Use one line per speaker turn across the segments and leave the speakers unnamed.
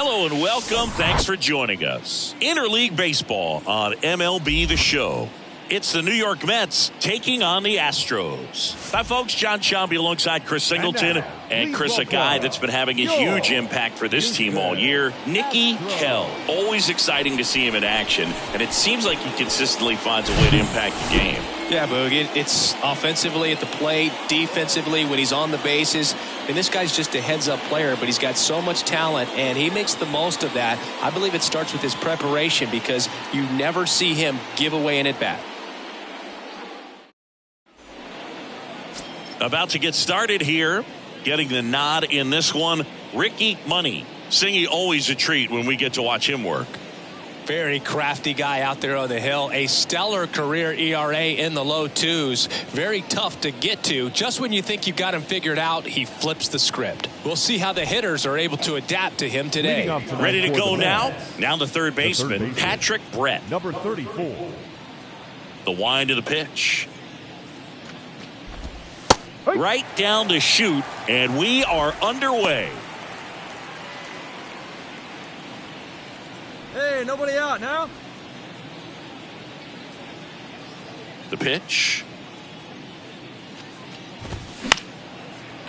Hello and welcome. Thanks for joining us. Interleague Baseball on MLB The Show. It's the New York Mets taking on the Astros. Hi, folks. John Shambi alongside Chris Singleton. And Chris, a guy that's been having a huge impact for this team all year, Nicky Kell. Always exciting to see him in action, and it seems like he consistently finds a way to impact the game.
Yeah, Boog, it's offensively at the plate, defensively when he's on the bases. And this guy's just a heads-up player, but he's got so much talent, and he makes the most of that. I believe it starts with his preparation because you never see him give away an at-bat.
About to get started here. Getting the nod in this one, Ricky Money. Singy, always a treat when we get to watch him work.
Very crafty guy out there on the hill. A stellar career ERA in the low twos. Very tough to get to. Just when you think you've got him figured out, he flips the script. We'll see how the hitters are able to adapt to him today.
Ready to go now? Now the third baseman, Patrick Brett.
Number 34.
The wind of the pitch. Right down to shoot, and we are underway.
Hey, nobody out now.
The pitch.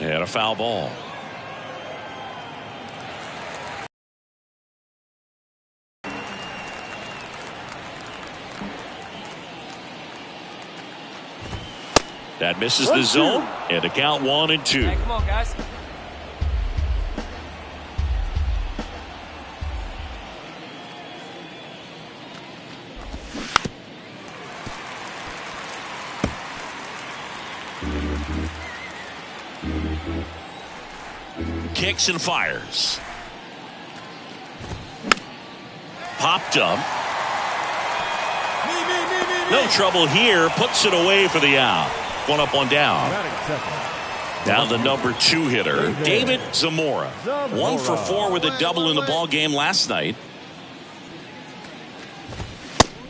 And a foul ball. That misses the zone, and the count 1-2.
Hey, come on, guys.
Kicks and fires. Popped up. No trouble here. Puts it away for the out. One up, one down. Now the number 2 hitter, David Zamora. 1 for 4 with a double in the ball game last night.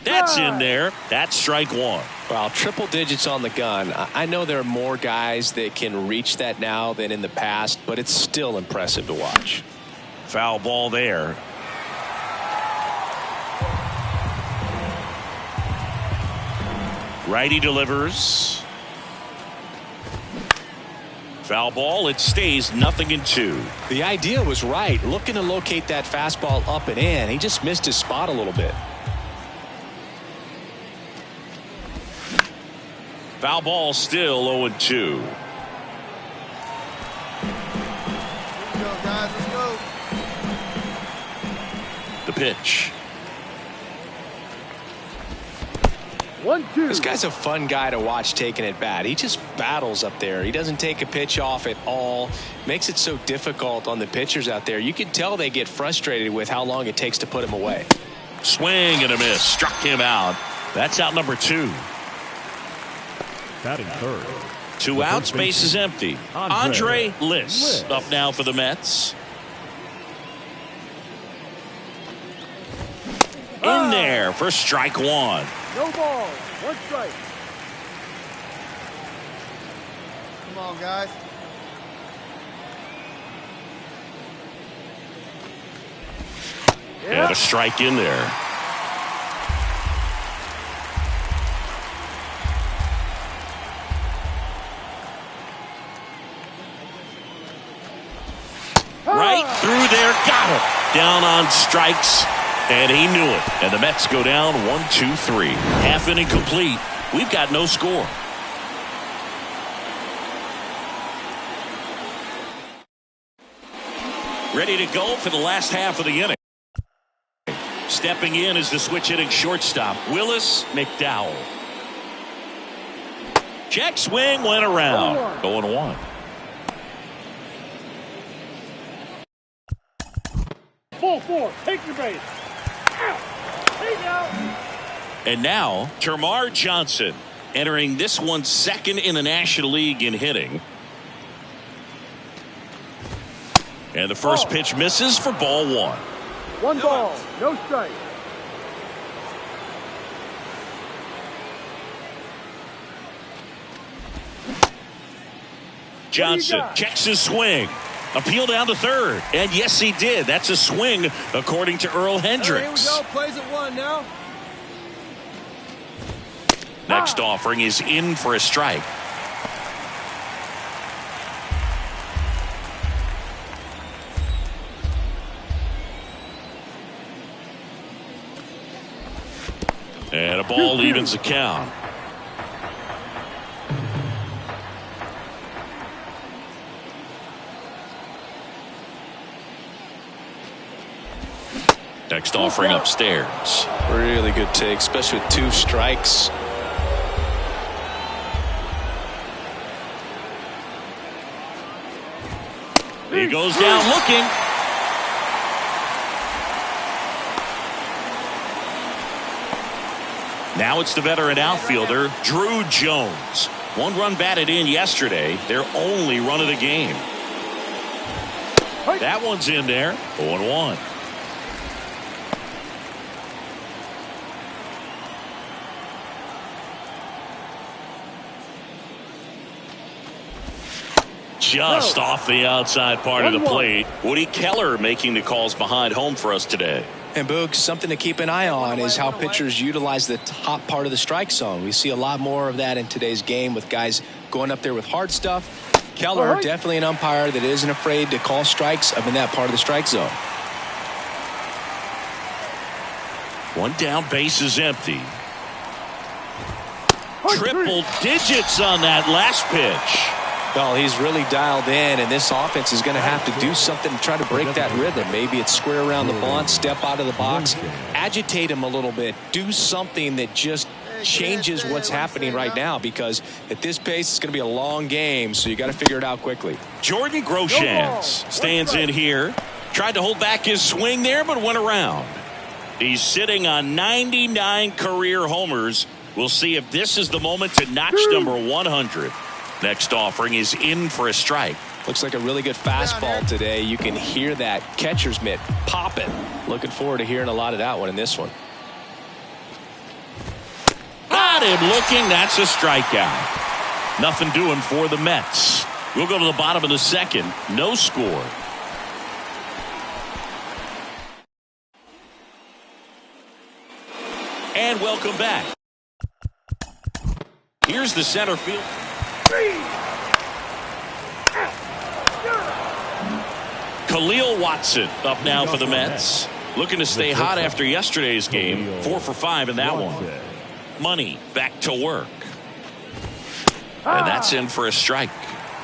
That's in there. That's strike 1.
Well, triple digits on the gun. I know there are more guys that can reach that now than in the past, but it's still impressive to watch.
Foul ball there. Righty delivers. Foul ball. It stays 0-2.
The idea was right. Looking to locate that fastball up and in. He just missed his spot a little bit.
Foul ball still 0-2.
Let's go, guys. Let's go.
The pitch.
1-2.
This guy's a fun guy to watch taking at bat. He just battles up there. He doesn't take a pitch off at all. Makes it so difficult on the pitchers out there. You can tell they get frustrated with how long it takes to put him away.
Swing and a miss. Struck him out. That's out number 2.
Batting third.
2 outs. Base is empty. Andre Liss up now for the Mets. In there for strike 1.
No ball. 1 strike. Come on, guys.
And a strike in there. Right through there. Got it. Down on strikes. And he knew it. And the Mets go down 1-2-3. Half inning complete. We've got no score. Ready to go for the last half of the inning. Stepping in is the switch hitting shortstop, Willis McDowell. Check swing went around. 0-1.
Full 4. Take your base.
And now, Termarr Johnson entering this one second in the National League in hitting. And the first pitch misses for ball 1.
1 ball. No strike.
Johnson checks his swing. Appeal down to third. And yes, he did. That's a swing, according to Earl Hendricks.
Here we go. Plays at one now.
Next offering is in for a strike. And a ball evens the count. Next offering upstairs.
Really good take, especially with 2 strikes.
He goes down looking. Now it's the veteran outfielder, Drew Jones. 1 run batted in yesterday, their only run of the game. That one's in there, 0-1. Just off the outside part of the plate. Woody Keller making the calls behind home for us today.
And Boog, something to keep an eye on is how pitchers utilize the top part of the strike zone. We see a lot more of that in today's game with guys going up there with hard stuff. Keller, definitely an umpire that isn't afraid to call strikes up in that part of the strike zone.
1 down, base is empty. Triple digits on that last pitch.
Well, he's really dialed in, and this offense is going to have to do something to try to break that rhythm. Maybe it's square around the bunt, step out of the box, agitate him a little bit, do something that just changes what's happening right now, because at this pace, it's going to be a long game, so you got to figure it out quickly.
Jordan Groshans stands in here. Tried to hold back his swing there, but went around. He's sitting on 99 career homers. We'll see if this is the moment to notch number 100. Next offering is in for a strike.
Looks like a really good fastball today. You can hear that catcher's mitt popping. Looking forward to hearing a lot of that one in this one.
Got him looking. That's a strikeout. Nothing doing for the Mets. We'll go to the bottom of the second. No score. And welcome back. Here's the center field. Khalil Watson up now for the Mets. Looking to stay hot after yesterday's game. 4 for 5 in that one. Money back to work. And that's in for a strike.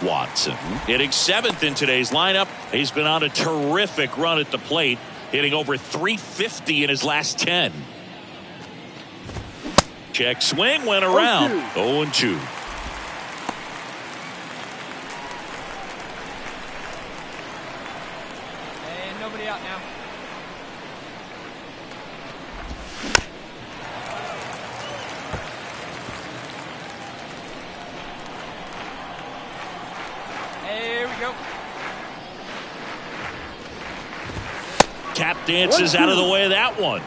Watson hitting 7th in today's lineup. He's been on a terrific run at the plate, hitting over 350 in his last 10. Check swing, went around. 0-2.
Nobody out now. There we go.
Cap dances out of the way of that one.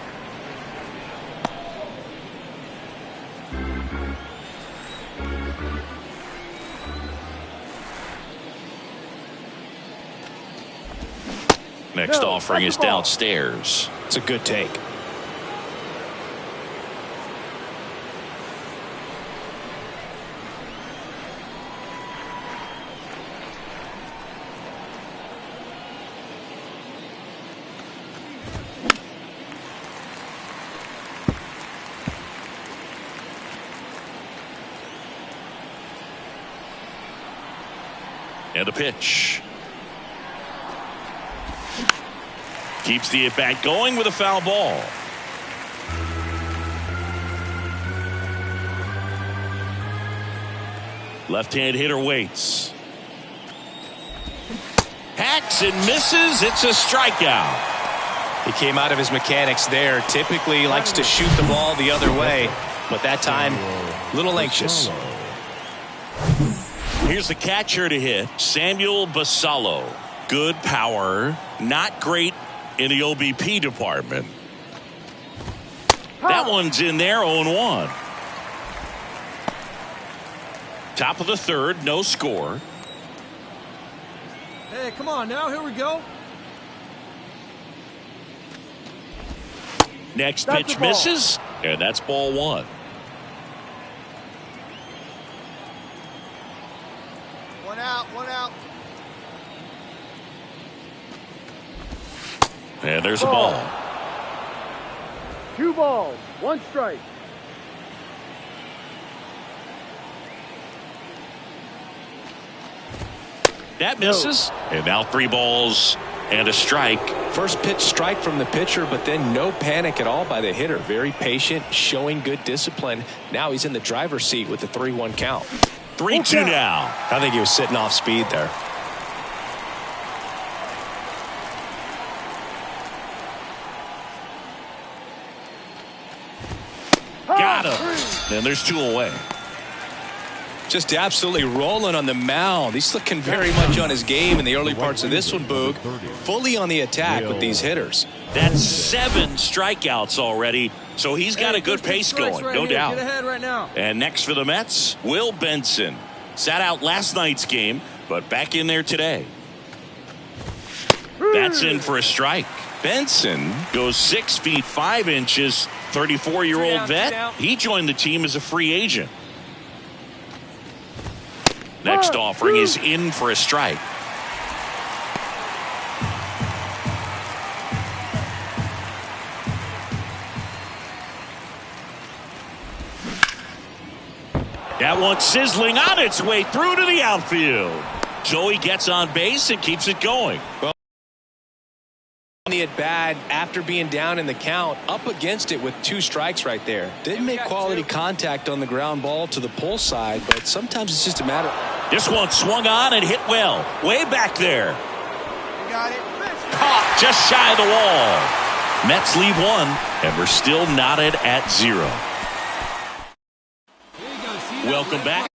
Next offering is downstairs.
It's a good take.
And a pitch. Keeps the at-bat going with a foul ball. Left-hand hitter waits. Hacks and misses. It's a strikeout.
He came out of his mechanics there. Typically he likes to shoot the ball the other way, but that time a little anxious.
Here's the catcher to hit, Samuel Basallo. Good power, not great in the OBP department. That one's in there, 0-1. Top of the third, no score.
Hey,
Hey, come on now. Here we go.
Next
That's
pitch
the ball.
misses, and that's ball one.
One out, one out.
And there's a ball.
2 balls, 1 strike.
That misses, and now 3 balls and a strike.
First pitch strike from the pitcher, but then no panic at all by the hitter. Very patient, showing good discipline. Now he's in the driver's seat with the 3-1 count.
3-2 now.
I think he was sitting off speed there.
Got him. And there's 2 away.
Just absolutely rolling on the mound. He's looking very much on his game in the early parts of this one, Boog. Fully on the attack with these hitters.
That's 7 strikeouts already, so he's got a good pace going, no doubt.
Get ahead right now.
And next for the Mets, Will Benson. Sat out last night's game, but back in there today. That's in for a strike. Benson goes 6 feet 5 inches, 34-year-old vet. He joined the team as a free agent. Next offering is in for a strike. That one's sizzling on its way through to the outfield. Joey gets on base and keeps it going.
Well, on the at bat after being down in the count, up against it with 2 strikes right there. Didn't make quality contact on the ground ball to the pull side, but sometimes it's just a matter.
This one swung on and hit well, way back there.
You got it.
Caught just shy of the wall. Mets leave 1, and we're still knotted at 0. Welcome back.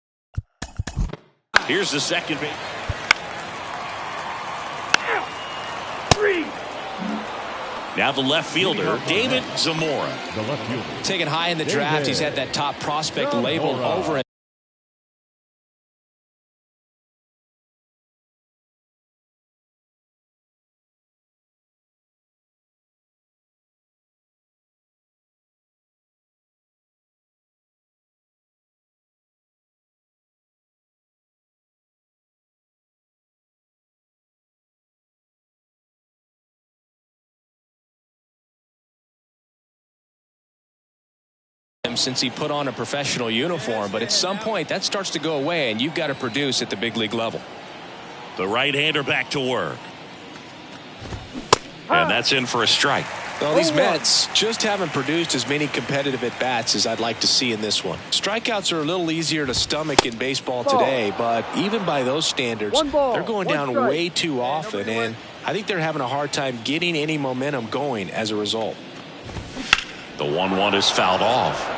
Here's the second base.
3.
Now the left fielder, David Zamora.
Taken high in the draft, he's had that top prospect labeled over him. Since he put on a professional uniform, but at some point that starts to go away and you've got to produce at the big league level.
The right-hander back to work. And that's in for a strike.
Well, these Mets just haven't produced as many competitive at-bats as I'd like to see in this one. Strikeouts are a little easier to stomach in baseball today, but even by those standards, they're going down way too often, and I think they're having a hard time getting any momentum going as a result.
The 1-1 is fouled off.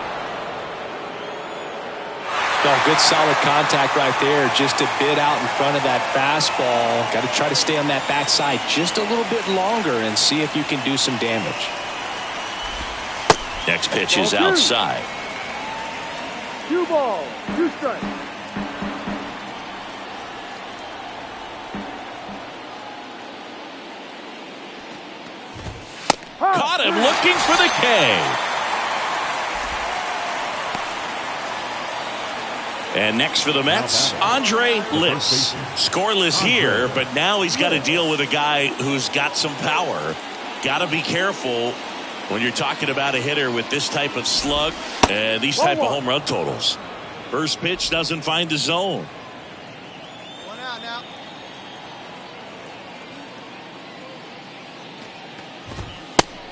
Oh, good solid contact right there. Just a bit out in front of that fastball. Got to try to stay on that backside just a little bit longer and see if you can do some damage.
Next pitch is outside.
2 balls, 2 strikes.
Caught him looking for the K. And next for the Mets, Andre Liss. Scoreless here, but now he's got to deal with a guy who's got some power. Got to be careful when you're talking about a hitter with this type of slug and these type of home run totals. First pitch doesn't find the zone.
1 out now.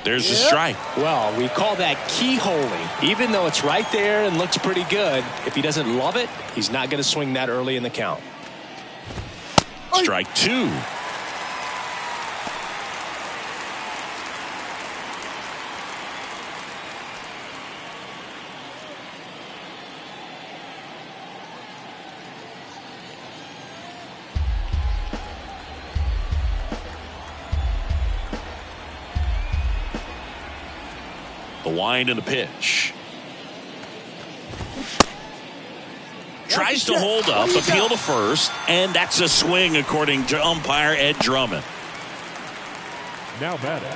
There's the strike.
Well, we call that keyholing. Even though it's right there and looks pretty good, if he doesn't love it, he's not going to swing that early in the count.
Strike 2. The wind and the pitch. tries to hold up, appeal to first, and that's a swing according to umpire Ed Drummond.
Now batting,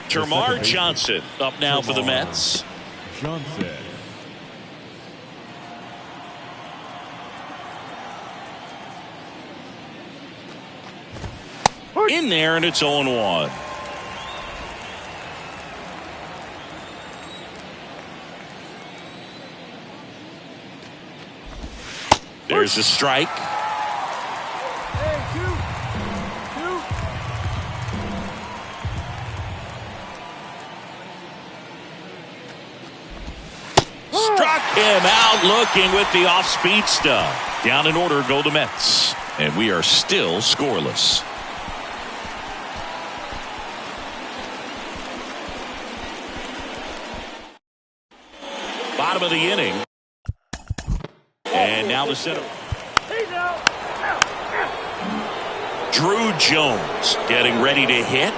Termarr Johnson up now for the Mets.
Johnson.
In there, and it's 0-1. There's a strike.
Hey, two.
Struck him out looking with the off-speed stuff. Down in order go the Mets. And we are still scoreless. Bottom of the inning. And now the setup. Drew Jones getting ready to hit.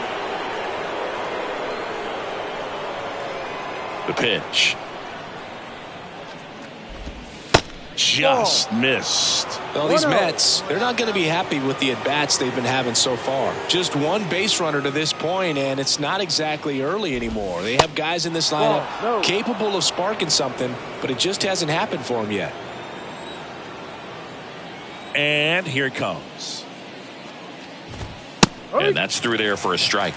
The pitch. Just missed.
Well, these Mets, they're not going to be happy with the at-bats they've been having so far. Just one base runner to this point, and it's not exactly early anymore. They have guys in this lineup capable of sparking something, but it just hasn't happened for them yet.
And here it comes. And that's through there for a strike.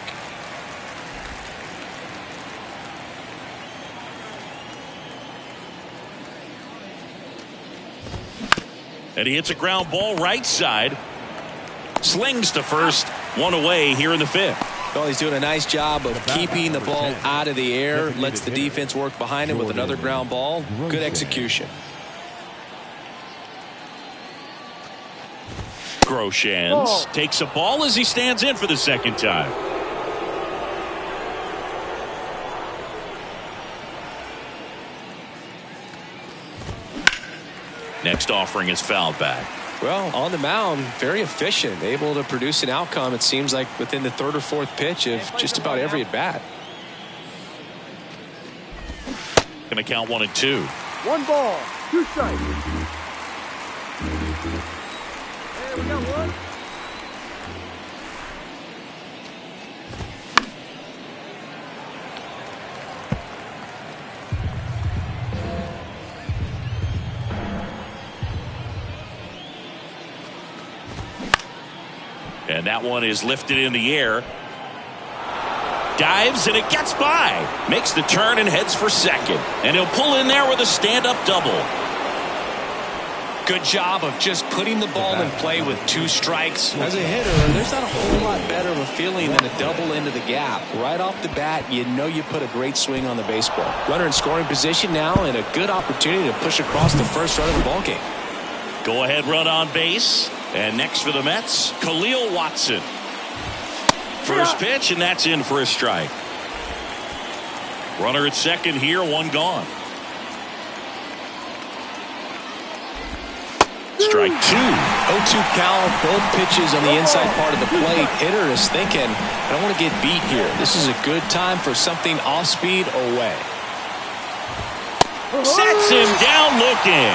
And he hits a ground ball right side. Slings to first. One away here in the fifth.
Well, he's doing a nice job of keeping the ball out of the air. Lets the defense work behind him with another ground ball. Good execution.
Groshans takes a ball as he stands in for the second time. Next offering is fouled back.
Well, on the mound, very efficient, able to produce an outcome, it seems like, within the third or fourth pitch of just about every at-bat.
Going to count 1 and 2.
1 ball, 2 strikes. Hey, we got one.
And that one is lifted in the air. Dives and it gets by. Makes the turn and heads for second. And he'll pull in there with a stand-up double.
Good job of just putting the ball in play with 2 strikes. As a hitter, there's not a whole lot better of a feeling than a double into the gap. Right off the bat, you know you put a great swing on the baseball. Runner in scoring position now, and a good opportunity to push across the first run of the ball game.
Go ahead run on base. And next for the Mets, Khalil Watson. First pitch, and that's in for a strike. Runner at second here, 1 gone. Strike 2.
0-2 count, both pitches on the inside part of the plate. Hitter is thinking, I don't want to get beat here. This is a good time for something off speed away.
Sets him down looking.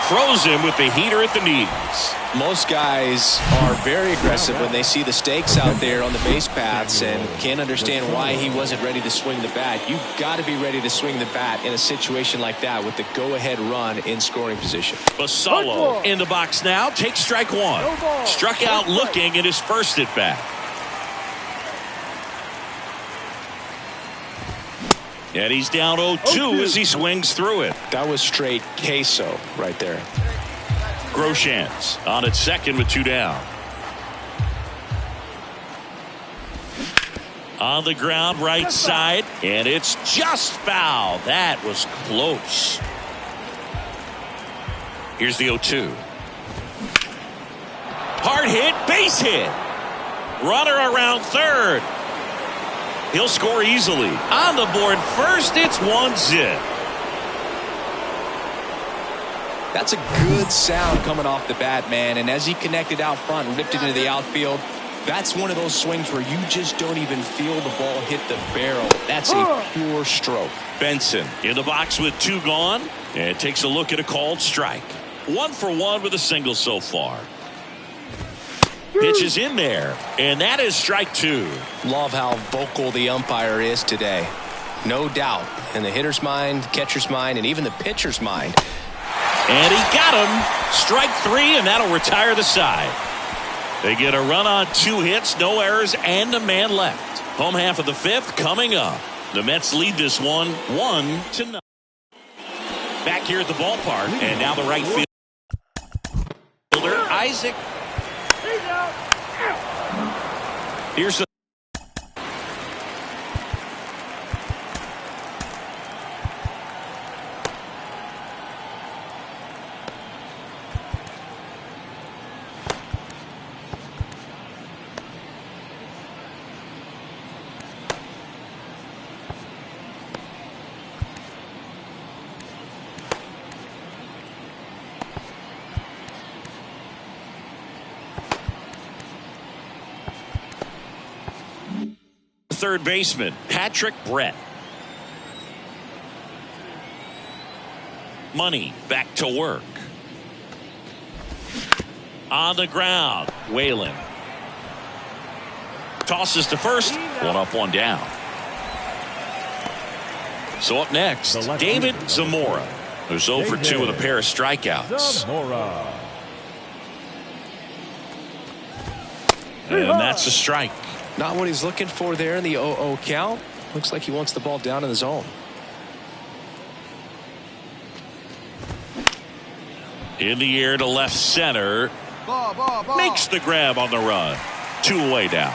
Throws him with the heater at the knees.
Most guys are very aggressive when they see the stakes out there on the base paths and can't understand why he wasn't ready to swing the bat. You've got to be ready to swing the bat in a situation like that with the go-ahead run in scoring position.
Basallo in the box now. Takes strike 1. Struck out looking at his first at bat. And he's down 0-2 as he swings through it.
That was straight queso right there.
Groshans on at second with 2 down. On the ground right side, and it's just foul. That was close. Here's the 0-2. Hard hit, base hit. Runner around third. He'll score easily. On the board first, it's 1-zip.
That's a good sound coming off the bat, man. And as he connected out front and ripped it into the outfield, that's one of those swings where you just don't even feel the ball hit the barrel. That's a pure stroke.
Benson in the box with 2 gone, and takes a look at a called strike. 1 for 1 with a single so far. Pitch is in there, and that is strike 2.
Love how vocal the umpire is today. No doubt in the hitter's mind, catcher's mind, and even the pitcher's mind.
And he got him. Strike 3, and that'll retire the side. They get a run on 2 hits, no errors, and a man left. Home half of the 5th coming up. The Mets lead this one 1-0. Back here at the ballpark, and now the right fielder, Isaac. Here's the third baseman, Patrick Brett. Money back to work. On the ground, Whalen. Tosses to first. 1 up, 1 down. So up next, David Zamora, who's 0 for 2 with a pair of strikeouts.
Zamora.
And that's a strike.
Not what he's looking for there in the 0-0 count. Looks like he wants the ball down in the zone.
In the air to left center.
Ball.
Makes the grab on the run. 2 away down.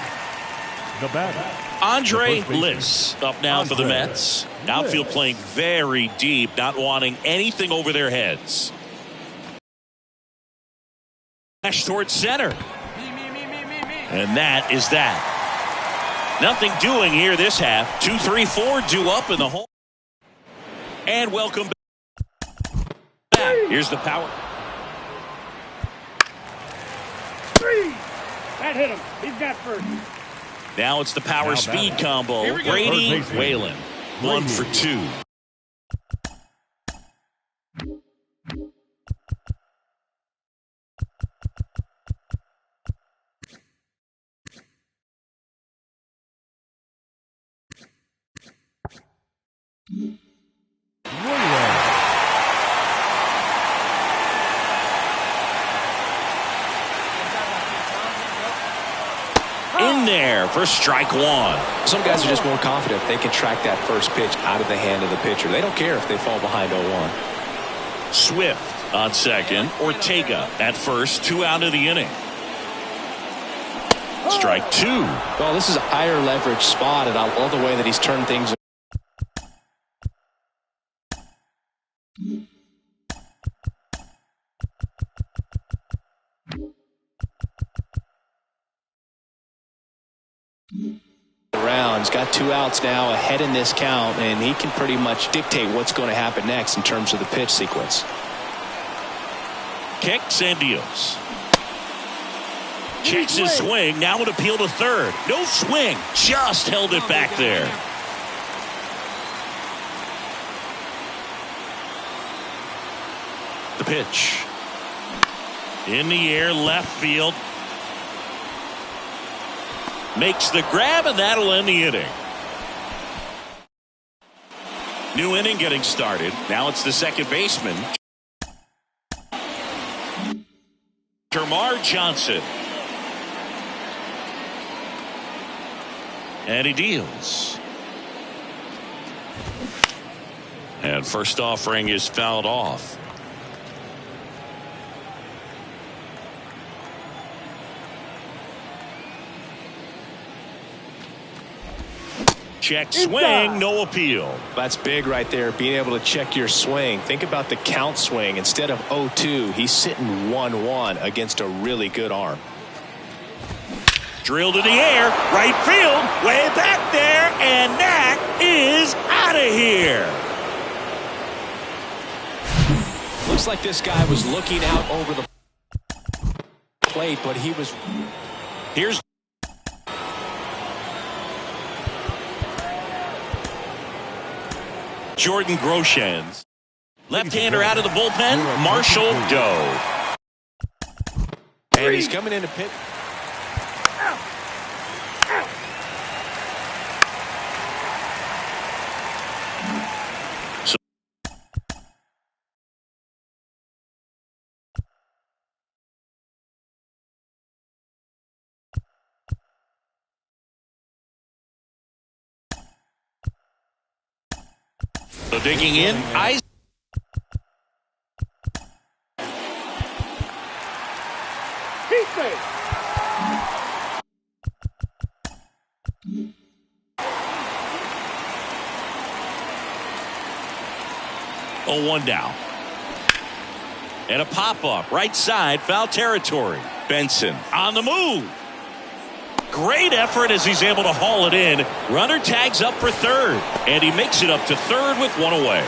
The batter.
Andre Liss up now for the Mets. Outfield playing very deep, not wanting anything over their heads. Dash towards center. And that is that. Nothing doing here this half. 2, 3, 4 due up in the hole. And welcome back. Here's the power.
That hit him. He's got first.
Now it's the power speed combo. Brady Whalen. 1 for 2. In there for strike 1.
Some guys are just more confident if they can track that first pitch out of the hand of the pitcher. They don't care if they fall behind 0-1.
Swift on second. Ortega at first. 2 out of the inning. Strike 2.
Well, this is a higher leverage spot, and I love the way that he's turned things. He's got 2 outs now ahead in this count, and he can pretty much dictate what's going to happen next in terms of the pitch sequence.
Kicks and deals. Checks his swing. Now an appeal to third. No swing. Just held it back there. The pitch. In the air, left field. Makes the grab, and that'll end the inning. New inning getting started. Now it's the second baseman, Termarr Johnson. And he deals. And first offering is fouled off. Check swing, no appeal.
That's big right there, being able to check your swing. Think about the count swing. Instead of 0-2, he's sitting 1-1 against a really good arm.
Drilled in the air, right field, way back there, and that is out of here.
Looks like this guy was looking out over the plate, but he was.
Here's Jordan Groshans. Left-hander out of the bullpen, Marshall Doe.
And he's coming in to pitch.
So digging in, Ice.
Defense.
Oh, 1 down. And a pop-up, right side, foul territory. Benson on the move. Great effort as he's able to haul it in. Runner tags up for third, and he makes it up to third with 1 away.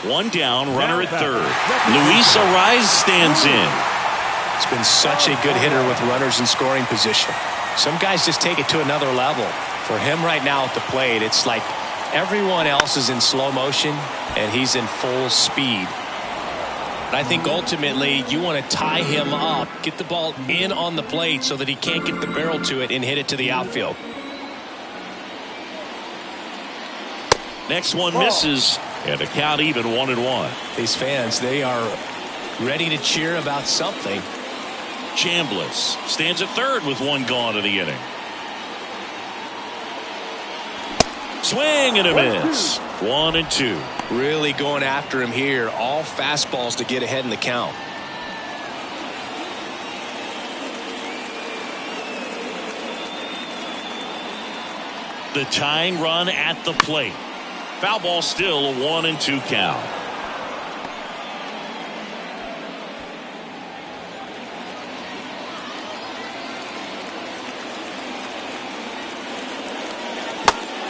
One down, runner at third. Luis Ariz stands in.
It's been such a good hitter with runners in scoring position. Some guys just take it to another level. For him right now at the plate, it's like everyone else is in slow motion and he's in full speed. But I think ultimately you want to tie him up, get the ball in on the plate so that he can't get the barrel to it and hit it to the outfield.
Next one misses, and the count even 1-1.
These fans, they are ready to cheer about something.
Chambliss stands at third with 1 gone in the inning. Swing and a miss. 1-2.
Really going after him here. All fastballs to get ahead in the count.
The tying run at the plate. Foul ball, still a 1-2 count.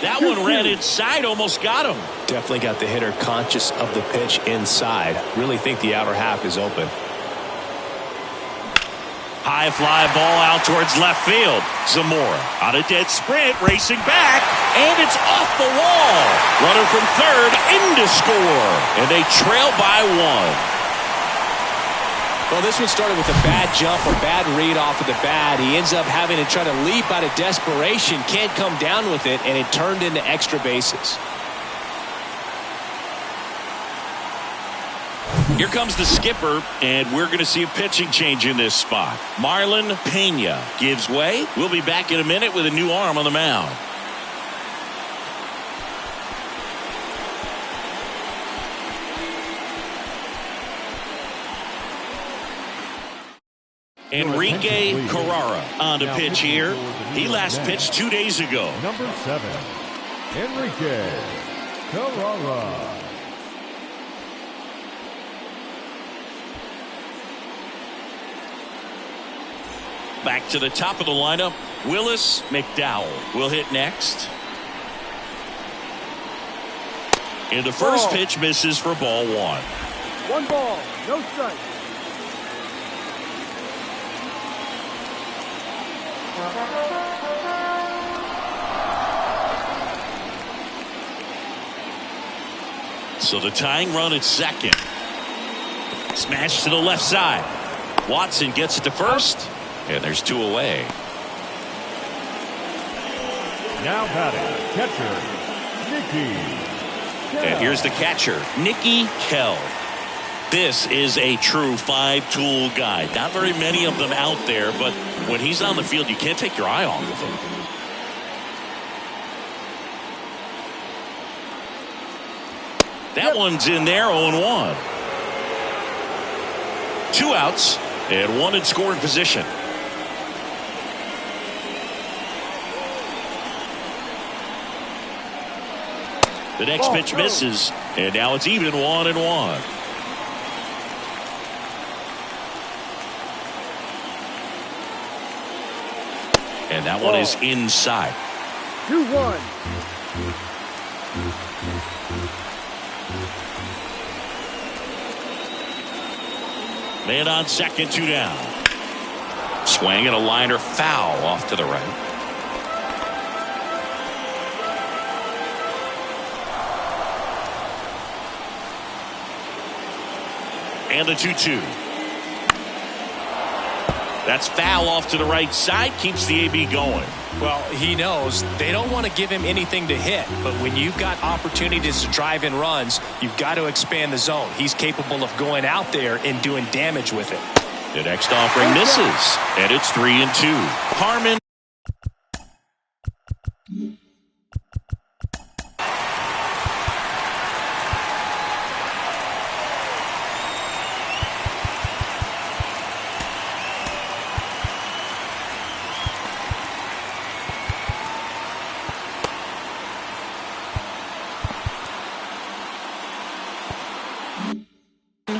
That one ran inside, almost got him.
Definitely got the hitter conscious of the pitch inside. Really think the outer half is open.
High fly ball out towards left field. Zamora on a dead sprint, racing back, and it's off the wall. Runner from third in to score, and they trail by 1.
Well, this one started with a bad jump, a bad read off of the bat. He ends up having to try to leap out of desperation, can't come down with it, and it turned into extra bases.
Here comes the skipper, and we're going to see a pitching change in this spot. Marlon Pena gives way. We'll be back in a minute with a new arm on the mound. Enrique Carrara on to pitch here. He last pitched 2 days ago.
Number 7, Enrique Carrara.
Back to the top of the lineup, Willis McDowell will hit next. And the first pitch misses for ball 1.
1 ball, no strike.
So the tying run at second. Smash to the left side. Watson gets it to first, and there's 2 away.
Now batting, catcher, Nicky.
And here's the catcher, Nicky Kell. This is a true 5-tool guy. Not very many of them out there, but when he's on the field, you can't take your eye off of him. That one's in there, 0-1. 2 outs and 1 in scoring position. The next pitch misses, and now it's even 1-1. And that one is inside.
2-1.
Man on second, 2 down. Swing and a liner foul off to the right. And the 2-2. That's foul off to the right side. Keeps the AB going.
Well, he knows they don't want to give him anything to hit, but when you've got opportunities to drive in runs, you've got to expand the zone. He's capable of going out there and doing damage with it.
The next offering misses, and it's 3-2. Harmon.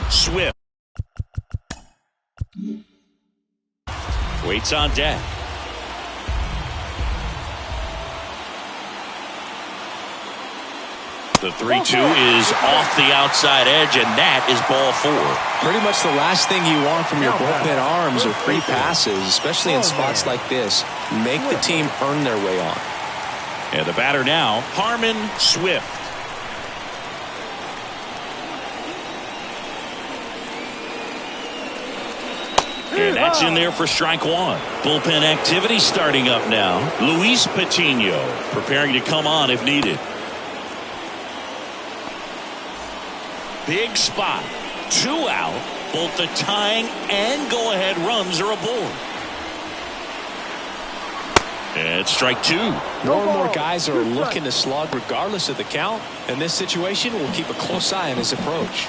Swift waits on deck. The 3-2 is off the outside edge, and that is ball 4.
Pretty much the last thing you want from your bullpen arms are free passes, especially in spots like this. Make the team earn their way on.
And the batter now, Harmon Swift. And that's in there for strike 1. Bullpen activity starting up now. Luis Patino preparing to come on if needed. Big spot. 2 out. Both the tying and go-ahead runs are aboard. And strike 2.
More and more guys are looking to slug regardless of the count. In this situation, we'll keep a close eye on his approach.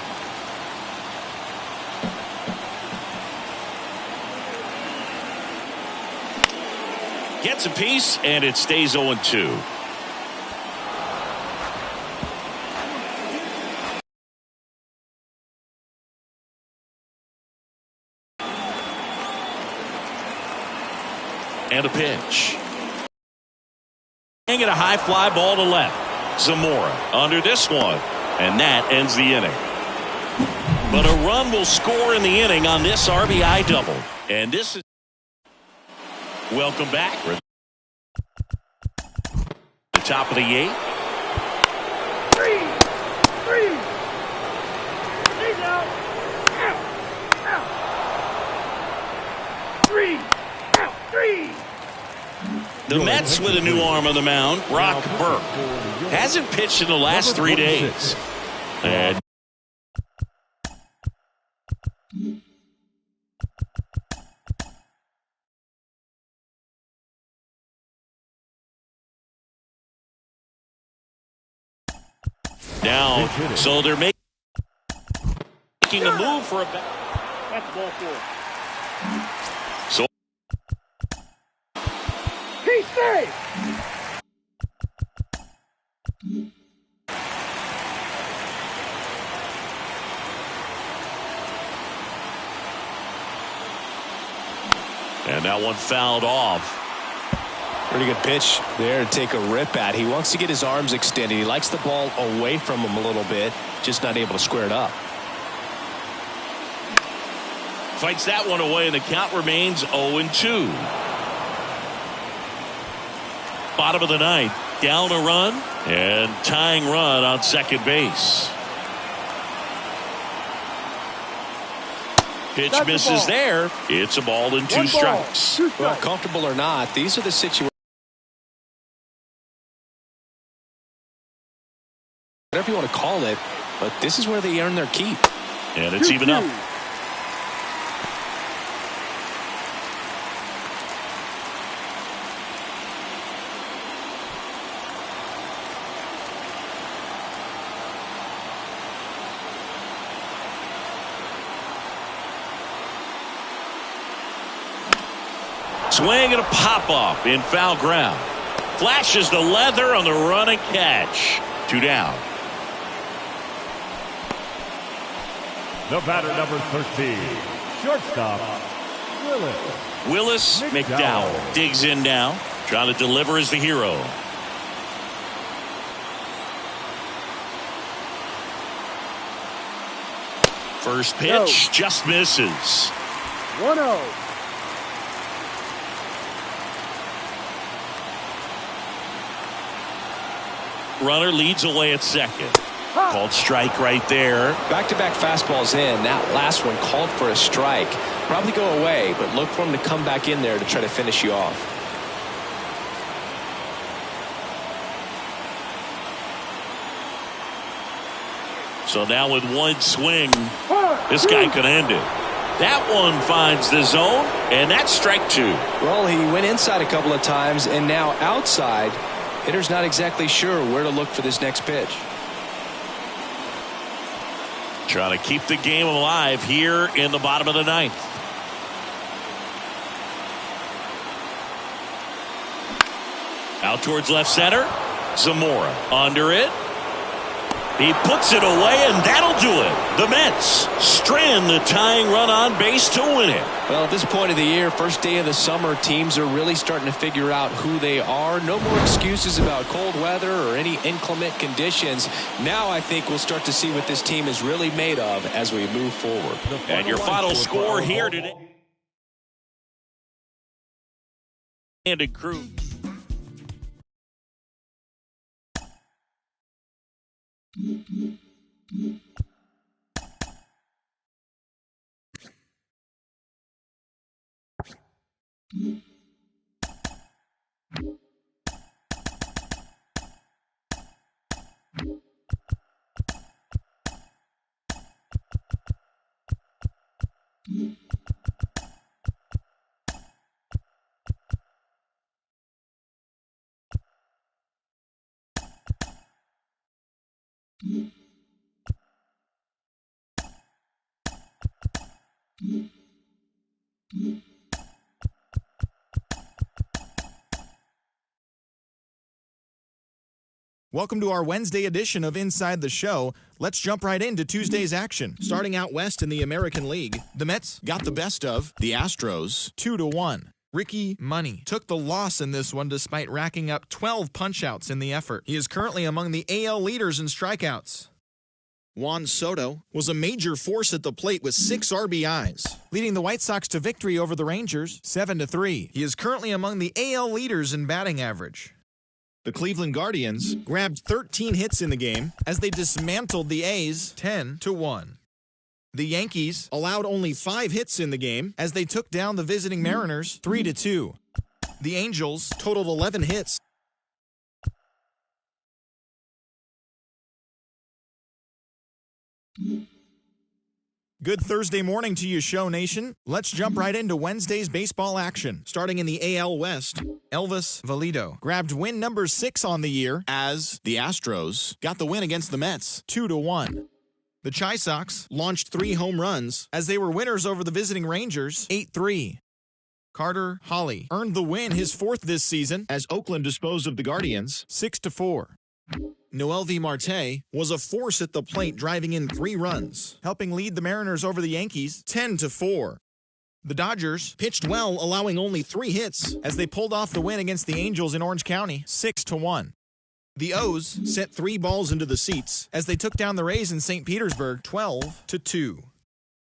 Gets a piece, and it stays 0-2. And a pitch. And get a high fly ball to left. Zamora under this one, and that ends the inning. But a run will score in the inning on this RBI double. And this is welcome back. The top of the 8th.
3. He's out. Out. 3. Out. 3.
The Mets with a new arm on the mound, Brock Burke. Hasn't pitched in the last 3 days. And down, so they're making a move for a
That's ball 4.
So
He's safe.
and that one fouled off.
Pretty good pitch there to take a rip at. He wants to get his arms extended. He likes the ball away from him a little bit, just not able to square it up.
Fights that one away, and the count remains 0-2. Bottom of the 9th, down a run and tying run on second base. Pitch misses there. It's a ball and 2 strikes.
Well, comfortable or not, these are the situations. Whatever you want to call it, but this is where they earn their keep.
And it's even up. Swing and a pop-up in foul ground. Flashes the leather on the run and catch. 2 down.
The batter, number 13, shortstop,
Willis McDowell digs in now, trying to deliver as the hero. First pitch just misses.
1-0.
Runner leads away at second. Called strike right there.
Back-to-back fastballs in. That last one called for a strike. Probably go away, but look for him to come back in there to try to finish you off.
So now with one swing, this guy could end it. That one finds the zone, and that's strike two.
Well, he went inside a couple of times, and now outside. Hitter's not exactly sure where to look for this next pitch.
Trying to keep the game alive here in the bottom of the ninth. Out towards left center. Zamora under it. He puts it away, and that'll do it. The Mets strand the tying run on base to win it.
Well, at this point of the year, first day of the summer, teams are really starting to figure out who they are. No more excuses about cold weather or any inclement conditions. Now I think we'll start to see what this team is really made of as we move forward.
And your final score here today. And a crew.
Welcome to our Wednesday edition of Inside the Show. Let's jump right into Tuesday's action. Starting out west in the American League, the Mets got the best of the Astros 2-1. Ricky Money took the loss in this one despite racking up 12 punch-outs in the effort. He is currently among the AL leaders in strikeouts. Juan Soto was a major force at the plate with 6 RBIs, leading the White Sox to victory over the Rangers 7-3. He is currently among the AL leaders in batting average. The Cleveland Guardians grabbed 13 hits in the game as they dismantled the A's 10-1. The Yankees allowed only 5 hits in the game as they took down the visiting Mariners 3-2. The Angels totaled 11 hits. Good Thursday morning to you, Show Nation. Let's jump right into Wednesday's baseball action. Starting in the AL West, Elvis Valido grabbed win number 6 on the year as the Astros got the win against the Mets 2-1. The Chi Sox launched 3 home runs as they were winners over the visiting Rangers 8-3. Carter Hawley earned the win, his 4th this season, as Oakland disposed of the Guardians 6-4. Noelvi Marte was a force at the plate, driving in 3 runs, helping lead the Mariners over the Yankees 10-4. The Dodgers pitched well, allowing only 3 hits as they pulled off the win against the Angels in Orange County 6-1. The O's sent 3 balls into the seats as they took down the Rays in St. Petersburg 12-2.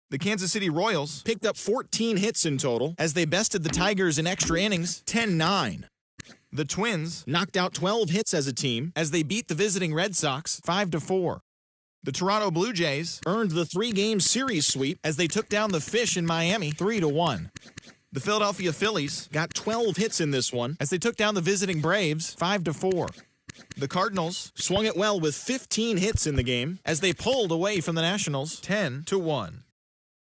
The Kansas City Royals picked up 14 hits in total as they bested the Tigers in extra innings 10-9. The Twins knocked out 12 hits as a team as they beat the visiting Red Sox 5-4. The Toronto Blue Jays earned the 3-game series sweep as they took down the Fish in Miami 3-1. The Philadelphia Phillies got 12 hits in this one as they took down the visiting Braves 5-4. The Cardinals swung it well with 15 hits in the game as they pulled away from the Nationals 10-1.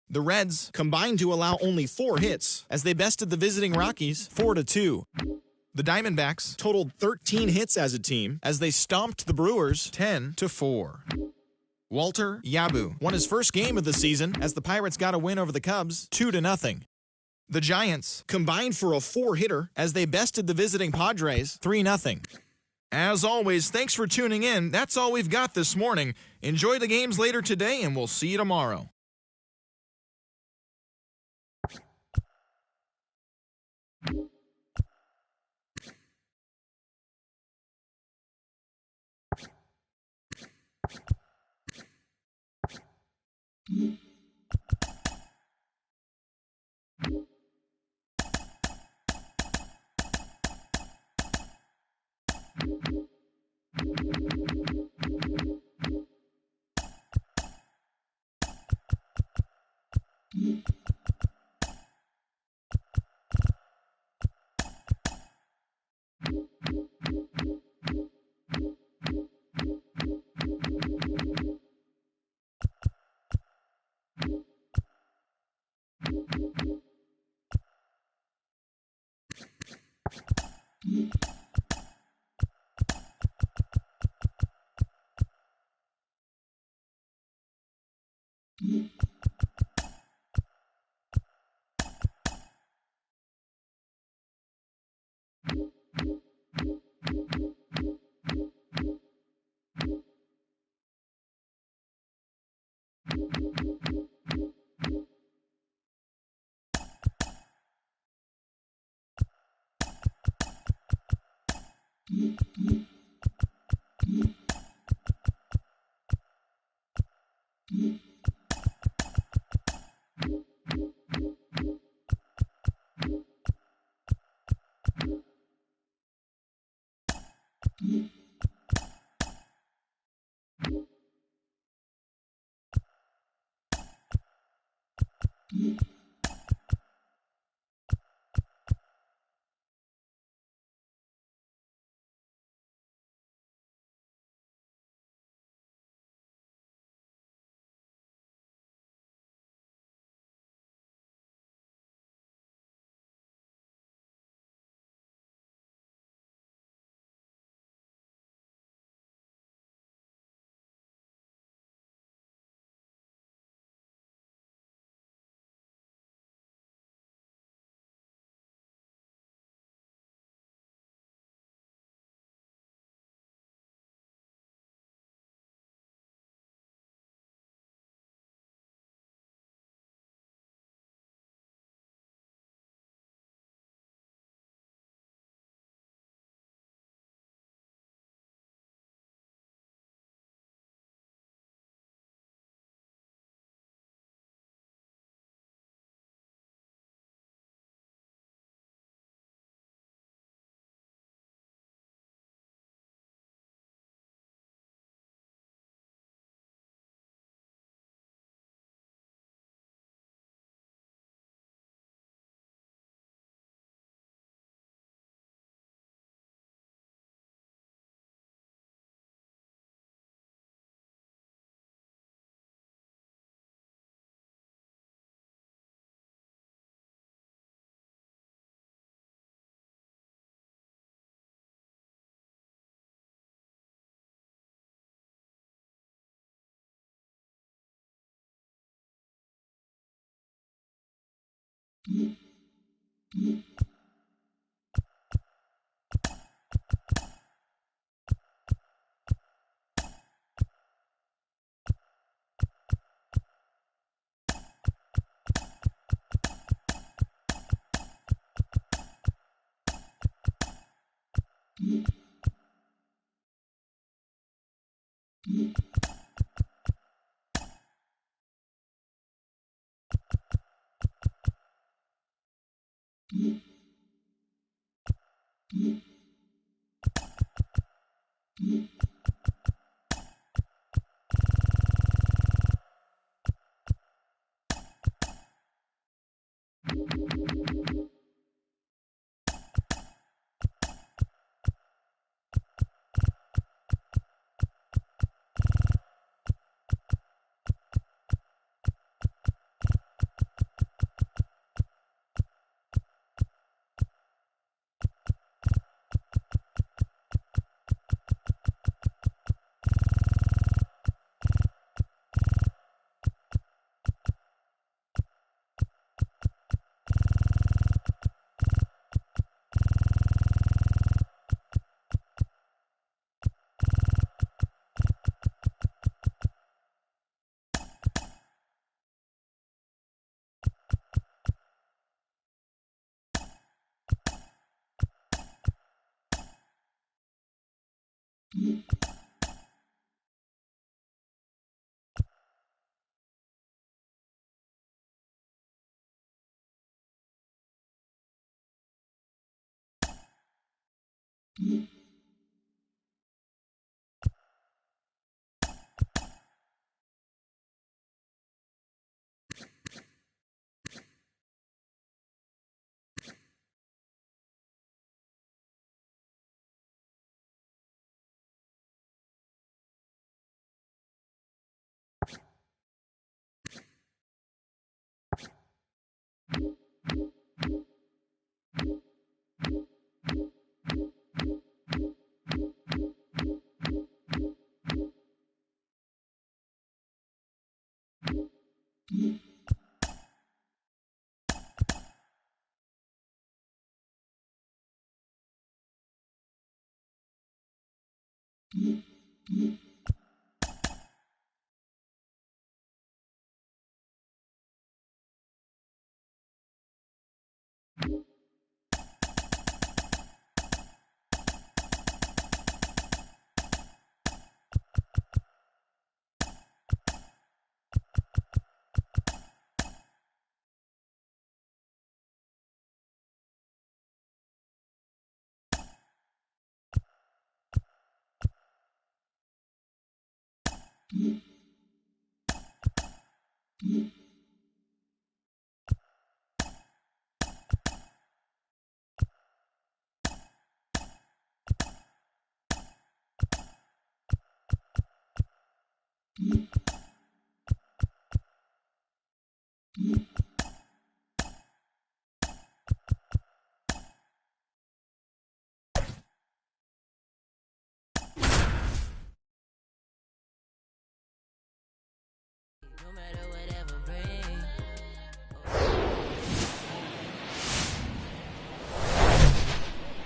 The Reds combined to allow only 4 hits as they bested the visiting Rockies 4-2. The Diamondbacks totaled 13 hits as a team as they stomped the Brewers 10-4. Walter Yabu won his first game of the season as the Pirates got a win over the Cubs 2-0. The Giants combined for a 4-hitter as they bested the visiting Padres 3-0. As always, thanks for tuning in. That's all we've got this morning. Enjoy the games later today, and we'll see you tomorrow.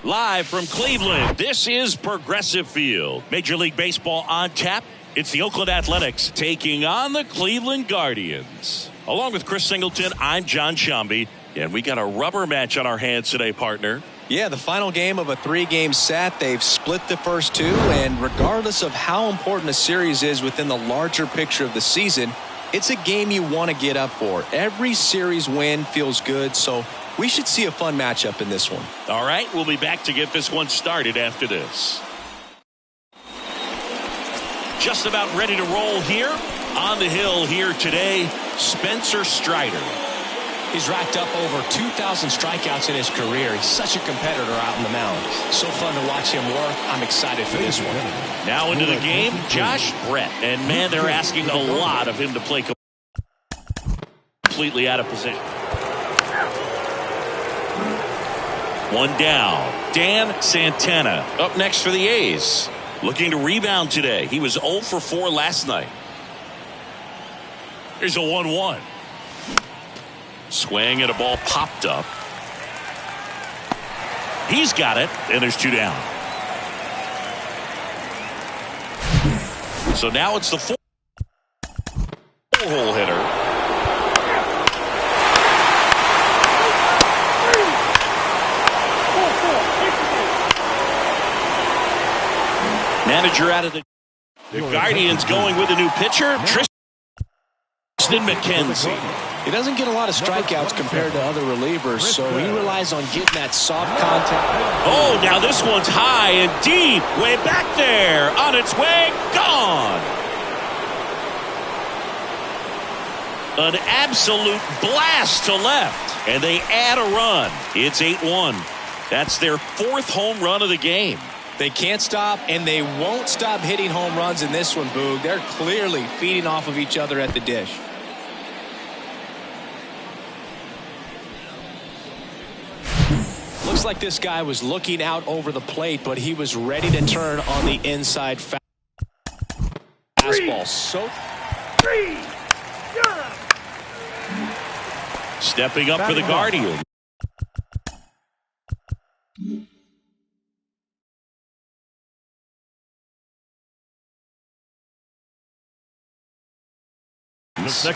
Live from Cleveland, this is Progressive Field. Major League Baseball on tap. It's the Oakland Athletics taking on the Cleveland Guardians. Along with Chris Singleton, I'm John Shambi, and we got a rubber match on our hands today, partner.
Yeah, the final game of a 3-game set. They've split the first two, and regardless of how important a series is within the larger picture of the season, it's a game you want to get up for. Every series win feels good, so we should see a fun matchup in this one.
All right, we'll be back to get this one started after this. Just about ready to roll here. On the hill here today, Spencer Strider.
He's racked up over 2,000 strikeouts in his career. He's such a competitor out on the mound. So fun to watch him work. I'm excited for this one.
Now into the game, Josh Brett. And man, they're asking a lot of him to play completely out of position. One down. Dan Santana up next for the A's. Looking to rebound today. He was 0 for 4 last night. Here's a 1-1. Swing and a ball popped up. He's got it, and there's 2 down. So now it's the 4-hole hitter. Manager out of the Guardians going with a new pitcher, Tristan McKenzie.
He doesn't get a lot of strikeouts compared to other relievers, so he relies on getting that soft contact.
Oh, now this one's high and deep, way back there, on its way, gone. An absolute blast to left, and they add a run. It's 8-1. That's their 4th home run of the game.
They can't stop, and they won't stop hitting home runs in this one, Boog. They're clearly feeding off of each other at the dish. Looks like this guy was looking out over the plate, but he was ready to turn on the inside fastball.
Stepping up for the Guardians.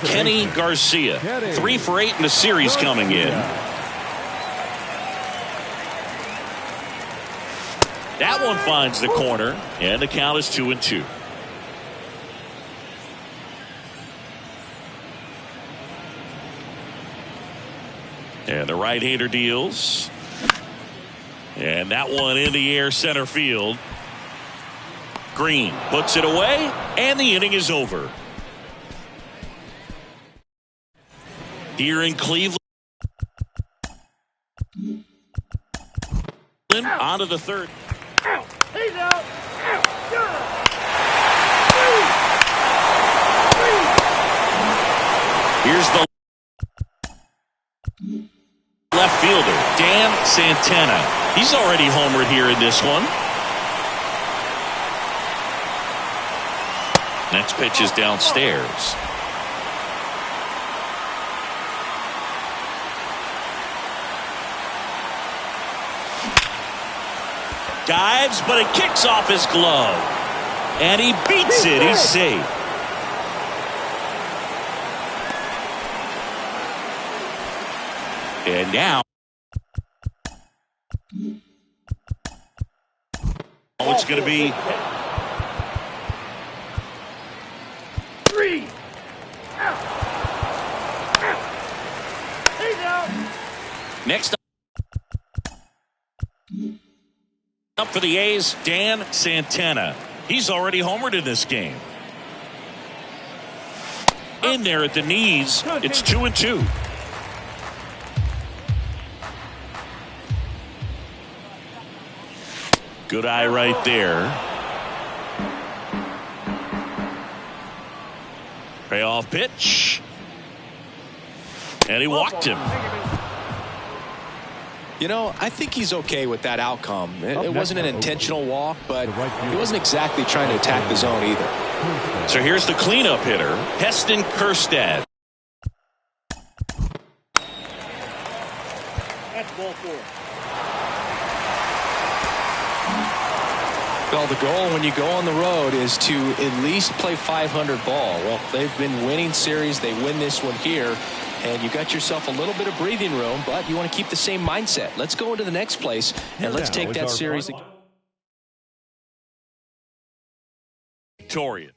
Kenny Garcia, 3 for 8 in the series coming in. That one finds the corner, and the count is 2-2. And the right-hander deals. And that one in the air center field. Green puts it away, and the inning is over. Here in Cleveland. On to the 3rd.
He's out.
Here's the left fielder, Dan Santana. He's already homered here in this one. Next pitch is downstairs. Dives, but it kicks off his glove. And he beats it. He's safe. And now it's going to be
3. He's out.
next up for the A's, Dan Santana. He's already homered in this game. In there at the knees. It's 2-2. Good eye right there. Payoff pitch. And he walked him.
You know, I think he's okay with that outcome. It wasn't an intentional walk, but he wasn't exactly trying to attack the zone either.
So here's the cleanup hitter, Heston Kjerstad.
That's ball 4.
Well, the goal when you go on the road is to at least play 500 ball. Well, they've been winning series. They win this one here. And you got yourself a little bit of breathing room, but you want to keep the same mindset. Let's go into the next place, and let's take that series.
Victoria.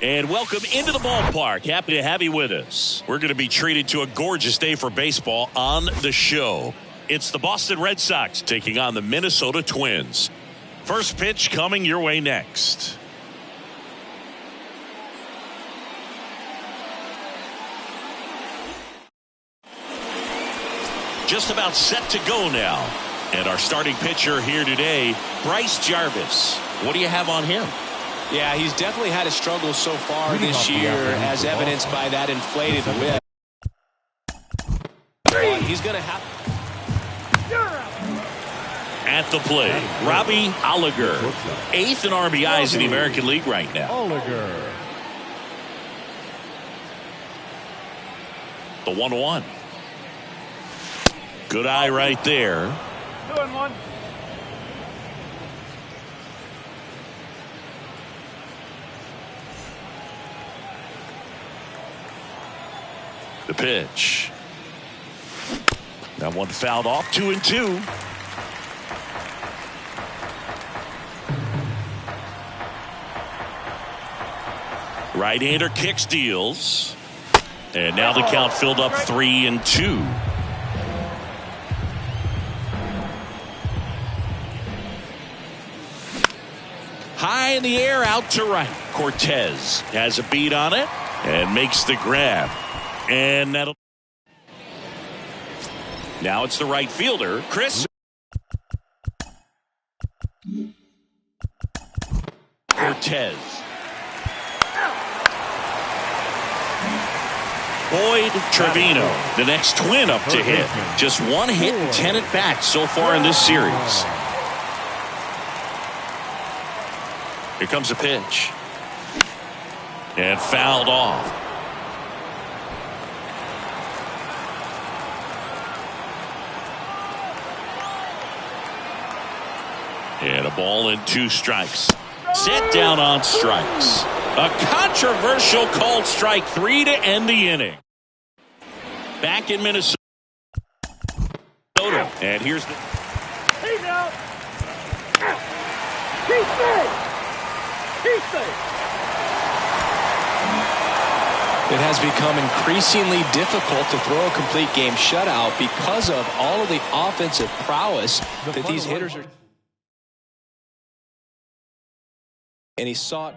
And welcome into the ballpark. Happy to have you with us. We're going to be treated to a gorgeous day for baseball on the show. It's the Boston Red Sox taking on the Minnesota Twins. First pitch coming your way next. Just about set to go now. And our starting pitcher here today, Bryce Jarvis. What do you have on him?
Yeah, he's definitely had a struggle so far this year, as evidenced by that inflated whip. He's going to have...
At the plate, Robbie Oliger, 8th in RBIs in the American League right now.
Oliger.
The 1-1. Good eye right there.
2-1.
The pitch. That one fouled off. 2-2. Right-hander kicks, deals. And now the count filled up 3-2. High in the air, out to right. Cortez has a beat on it and makes the grab. And that'll... Now it's the right fielder, Chris Cortez. Boyd Trevino, the next twin up to hit. Just one hit and 10 at bats so far in this series. Here comes a pitch. And fouled off. And a ball and 2 strikes. Set down on strikes. A controversial called strike 3 to end the inning. Back in Minnesota. And here's the...
He's out. Out. He's safe. He's safe.
It has become increasingly difficult to throw a complete game shutout because of all of the offensive prowess that these hitters are. And he sought.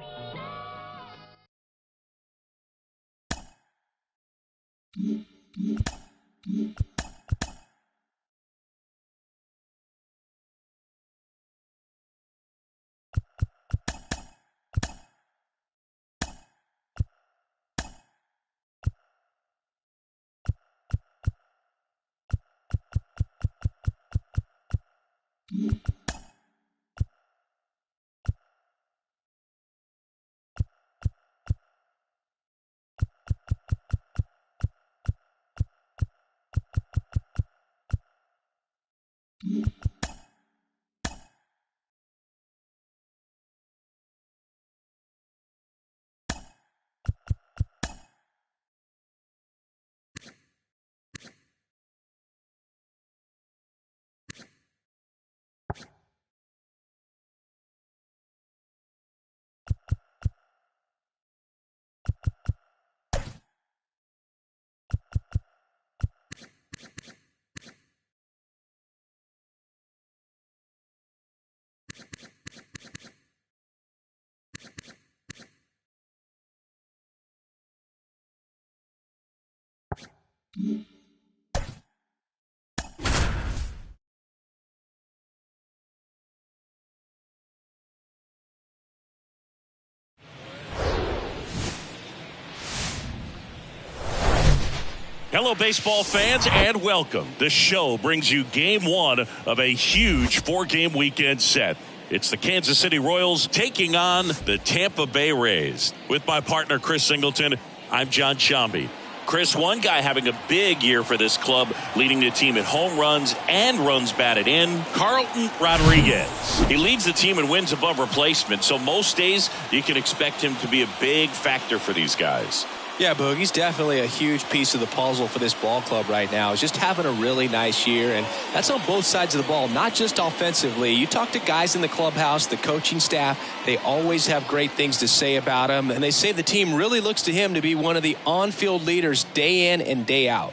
Hello, baseball fans, and welcome. The show brings you game 1 of a huge 4-game weekend set. It's the Kansas City Royals taking on the Tampa Bay Rays. With my partner, Chris Singleton, I'm John Shambi. Chris, one guy having a big year for this club, leading the team in home runs and runs batted in, Carlton Rodriguez. He leads the team in wins above replacement, so most days you can expect him to be a big factor for these guys.
Yeah, Boog, he's definitely a huge piece of the puzzle for this ball club right now. He's just having a really nice year, and that's on both sides of the ball, not just offensively. You talk to guys in the clubhouse, the coaching staff, they always have great things to say about him, and they say the team really looks to him to be one of the on-field leaders day in and day out.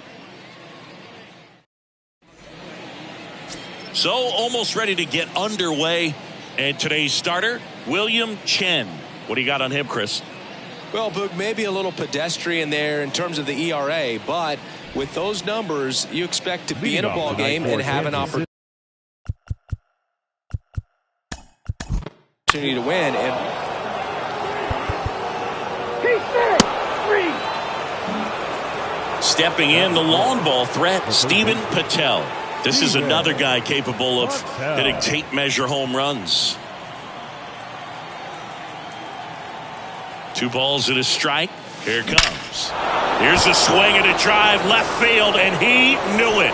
So, almost ready to get underway, and today's starter, William Chen. What do you got on him, Chris?
Well, Boog, maybe a little pedestrian there in terms of the ERA, but with those numbers, you expect to be in a ball game and have an opportunity to win. And
stepping in, the long ball threat, Steven Patel. This is another guy capable of hitting tape measure home runs. 2 balls and a strike. Here it comes. Here's a swing and a drive left field, and he knew it.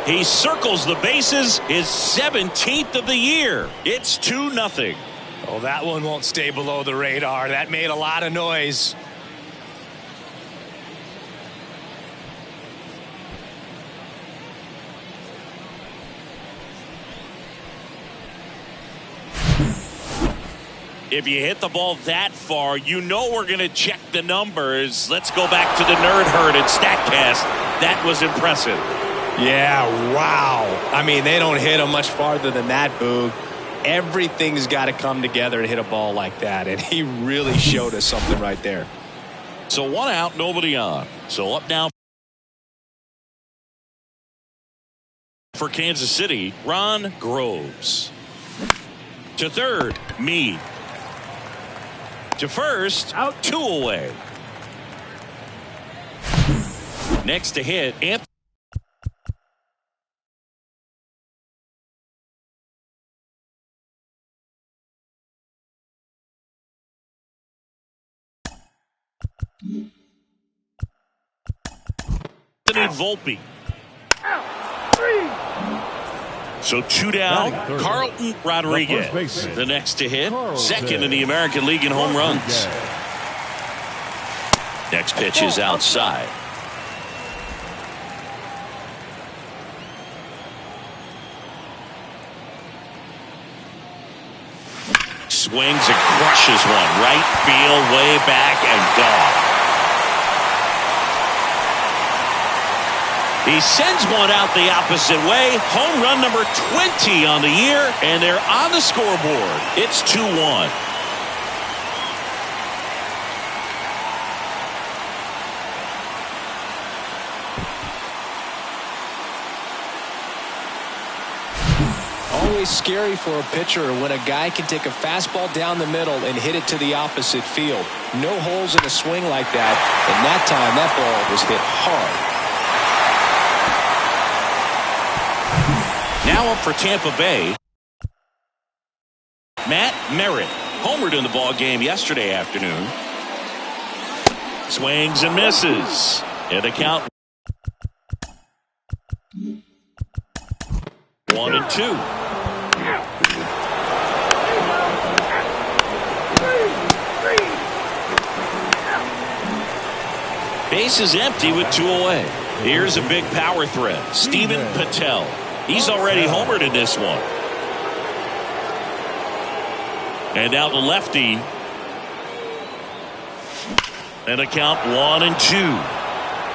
He circles the bases, his 17th of the year. It's 2-0.
oh, that one won't stay below the radar. That made a lot of noise.
If you hit the ball that far, you know we're going to check the numbers. Let's go back to the Nerd Herd and StatCast. That was impressive.
Yeah, wow. I mean, they don't hit him much farther than that, Boog. Everything's got to come together to hit a ball like that, and he really showed us something right there.
So 1 out, nobody on. So up now for Kansas City, Ron Groves. To third, Meade. To first,
Out.
2 away. Next to hit, Anthony Volpe.
Out. 3.
So 2 down,
Batting third,
Carlton Rodriguez.
the first baseman,
The next to hit,
Carlton
second in the American League in home runs. Next pitch is outside. Swings and crushes one. Right field, way back and gone. He sends one out the opposite way. Home run number 20 on the year, and they're on the scoreboard. It's 2-1.
Always scary for a pitcher when a guy can take a fastball down the middle and hit it to the opposite field. No holes in a swing like that, and that time that ball was hit hard.
Now up for Tampa Bay, Matt Merritt. Homered in the ball game yesterday afternoon. Swings and misses. And the count 1-2. Base is empty with 2 away. Here's a big power threat. Steven Patel. He's already homered in this one. And now the lefty. And a count 1-2.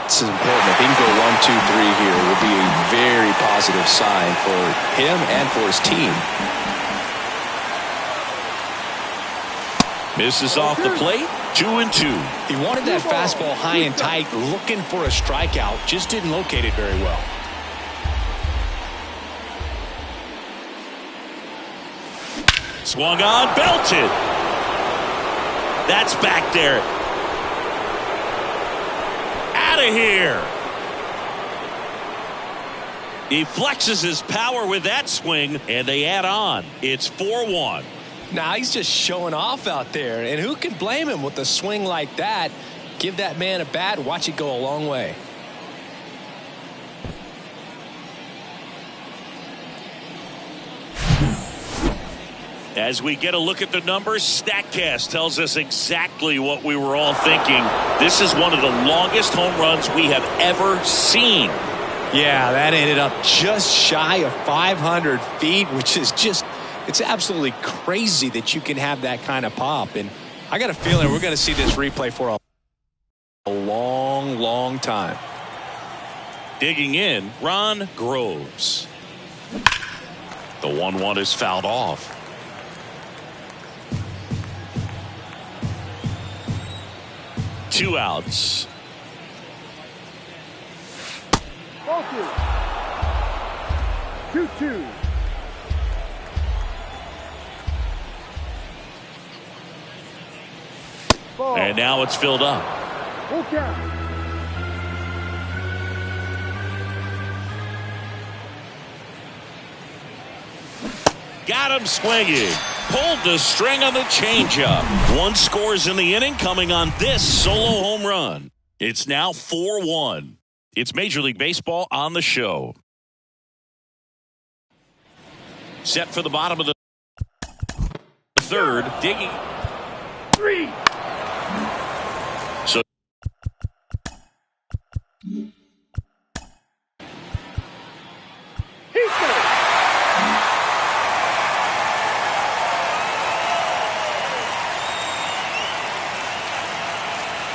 This is important. If he can go 1, 2, 3 here, it would be a very positive sign for him and for his team.
Misses off the plate. 2-2.
He wanted that fastball high and tight, looking for a strikeout. Just didn't locate it very well.
Swung on, belted. That's back there. Out of here. He flexes his power with that swing, and they add on. It's 4-1.
Now he's just showing off out there, and who can blame him with a swing like that? Give that man a bat, watch it go a long way.
As we get a look at the numbers, StatCast tells us exactly what we were all thinking. This is one of the longest home runs we have ever seen.
Yeah, that ended up just shy of 500 feet, which is just, it's absolutely crazy that you can have that kind of pop. And I got a feeling we're going to see this replay for a long, long time.
Digging in, Ron Groves. The 1-1 is fouled off. Two outs.
Ball 2. 2-2. Ball.
And now it's filled up.
Full count.
Got him swinging. Pulled the string on the changeup. One scores in the inning coming on this solo home run. It's now 4-1. It's Major League Baseball on the show. Set for the bottom of the third. Digging.
3.
So
He's there.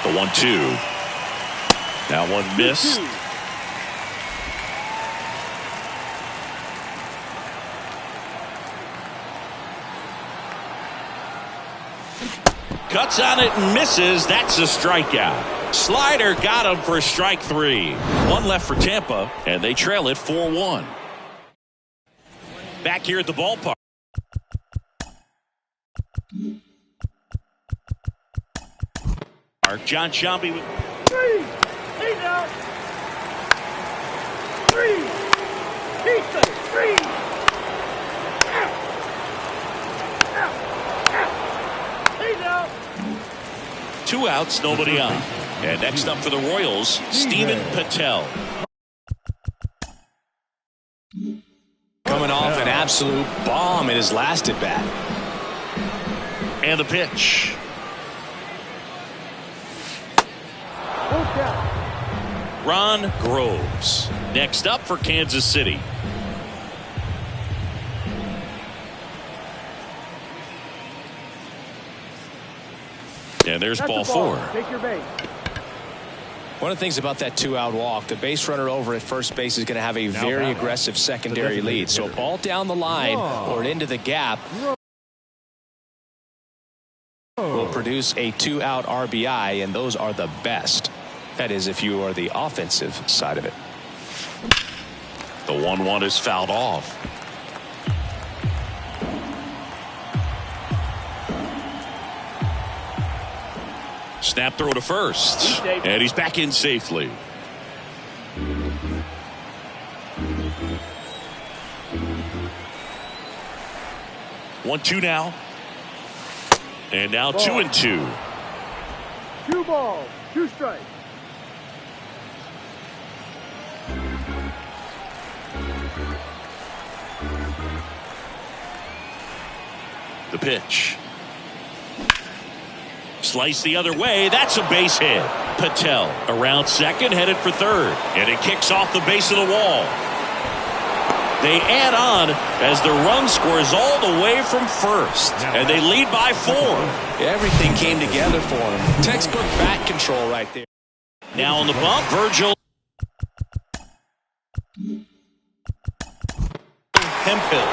the 1-2. That one missed.
2.
Cuts on it and misses. That's a strikeout. Slider got him for strike 3. One left for Tampa, and they trail it 4-1. Back here at the ballpark. John Shambi with
3. 8 out. 3. Pizza. 3. Out. Out. Out. 8 out.
2 outs, nobody on. And next up for the Royals, Steven Patel.
Coming off an absolute bomb in his last at bat.
And the pitch. Ron Groves. Next up for Kansas City. And there's ball 4.
Take your base.
One of the things about that 2-out walk, the base runner over at first base is going to have a very aggressive secondary lead. So a ball down the line or into the gap will produce a 2-out RBI, and those are the best. That is, if you are the offensive side of it.
The 1-1 is fouled off. Snap throw to first. And he's back in safely. One, 2 now. And now 2-2.
2 balls, 2 strikes.
The pitch. Slice the other way. That's a base hit. Patel around second, headed for third. And it kicks off the base of the wall. They add on as the run scores all the way from first. And they lead by 4.
Everything came together for him. Textbook bat control right there.
Now on the bump, Virgil. Hemphill.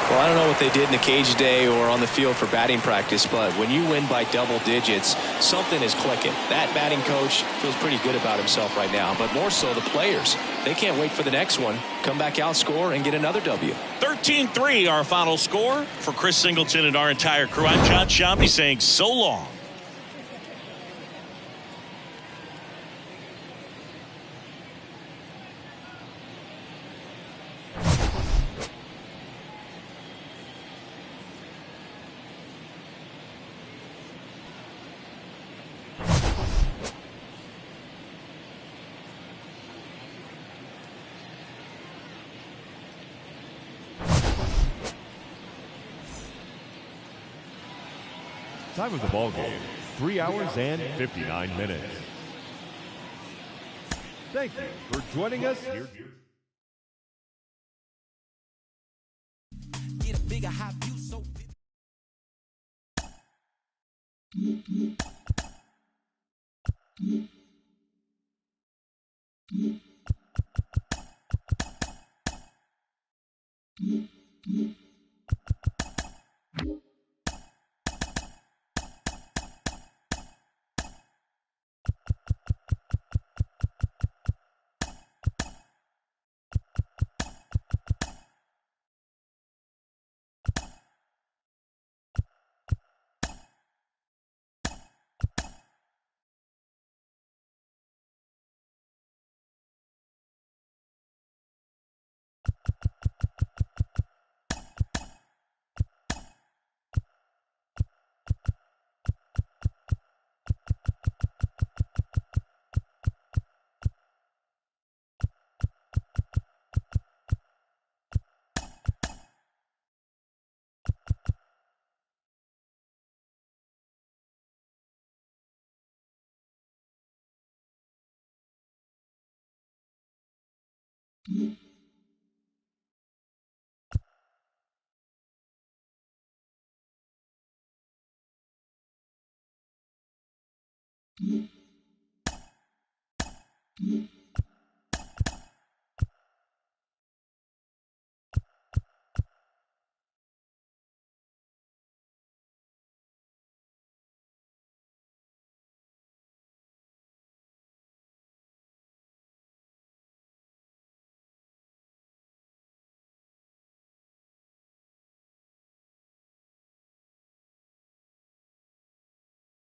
Well, I don't know what they did in the cage today or on the field for batting practice, but when you win by double digits, something is clicking. That batting coach feels pretty good about himself right now, but more so the players. They can't wait for the next one. Come back out, score, and get another W.
13-3 our final score. For Chris Singleton and our entire crew, I'm John Shambi saying so long.
Time of the ball game, 3 hours and 59 minutes. Thank you for joining us here.
Get a bigger high view so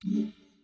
Mm-hmm.